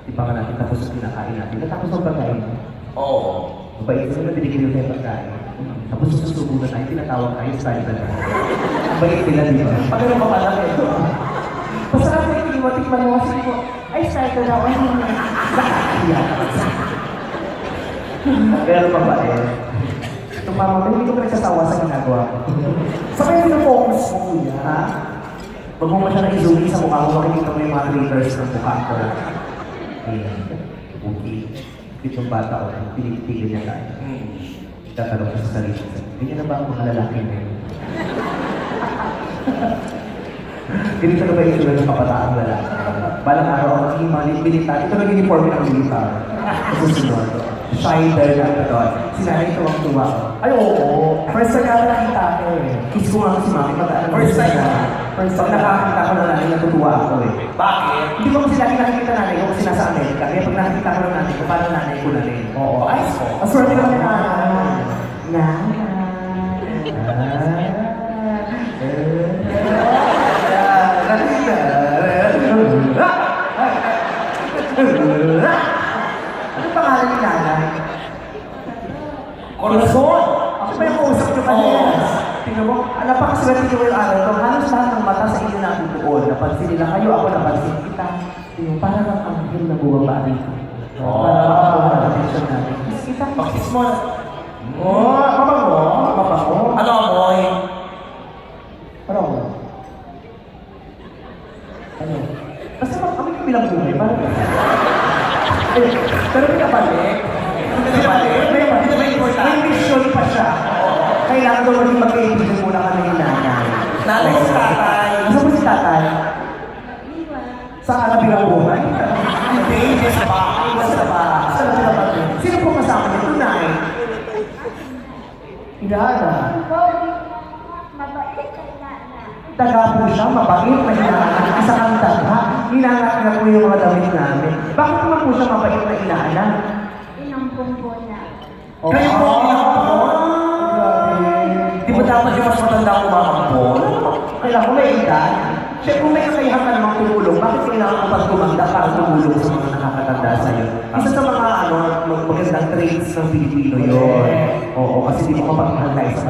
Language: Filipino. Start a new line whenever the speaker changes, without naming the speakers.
Di pa nga natin tapos ang kinakain natin. Natapos ang pagkain.
Oo.
Mabait sila na binigyan nila yung pagkain. Tapos sususubo na tayo, tinatawag tayo, style na tayo. Mabait nila, di ba? Pag ano pa pala eh. Masarap na yung tikman mo kasi ko, ay style na ako, hindi na. Nakakahiya. Pero pa ba eh? Ito pa mo, hindi ko nagsasawa sa ginagawa ko. Sa kaya pinafocus mo, kuya, ha? Huwag mo masyadong i-zoom sa mukha mo, makikita mo yung mga readers ng mukha ko. Okay. Itong bata ko, pinipigil niya tayo. Tatanong ko sa sarili ko. Ganyan na ba ang mga lalaki na yun? Ganito na ba yung itsura ng kapataang lalaki? Balang araw ako naging mga militar. Ito naging uniforme ng militar. Susunod. Shider na ito doon. Sinanay ito ang tuwa ko. Ay, oo. First time na nakita ko eh. Kiss ko nga si Mami. First time na. First time nakakita ko na nanay, natutuwa ako eh.
Bakit?
Hindi ko kasi lagi nakikita nanay ko kasi nasa Amerika. Kaya pag nakikita ko ng nanay ko, parang nanay ko na rin. Oo. Ay, aswerte naman ni nanay. Anong pangalan ni nanay?
Corazon!
Ako ba yung kausap niyo kanina? Tingnan mo, napakaswerte niyo yung araw to. Halos lahat ng mata sa inyo natutuon. Napansin nila kayo, ako napansin kita. Tingnan, parang ang anghel na bumaba dito. Para makakuha ng attention natin. Kiss kita.
Pakis mo na.
Oh, mabango. Mabango.
Ano, amoy?
Ano? Ano? Kasi kami bilang buhay, parang pero pinabalik. May mission pa siya. Kailangan daw maging magkaibigan muna kami ni nanay.
Nanay si tatay.
Asa po si tatay? Saan ka bilang buhay?
Hindi, sa bahay.
Sa bahay. Saan ka bilang buhay? Sino po kasama niyo? Tunay? Ilana. Daga po siya, mabait, mahinahanap. Isa kang daga. Hinangat na po yung mga damit namin. Bakit naman po siya mabait na inaanak?
Inampong po na.
Kayo po ang inampon? Di ba dapat yung mas matanda kumakampon?
Kailangan ko may edad. Siyempre kung may kakayahan ka namang tumulong, bakit kailangan ko pag tumanda para tumulong sa mga nakakatanda sa'yo? Isa sa mga magandang traits ng Pilipino yun. Oo, kasi di mo kapag mahal tayo sa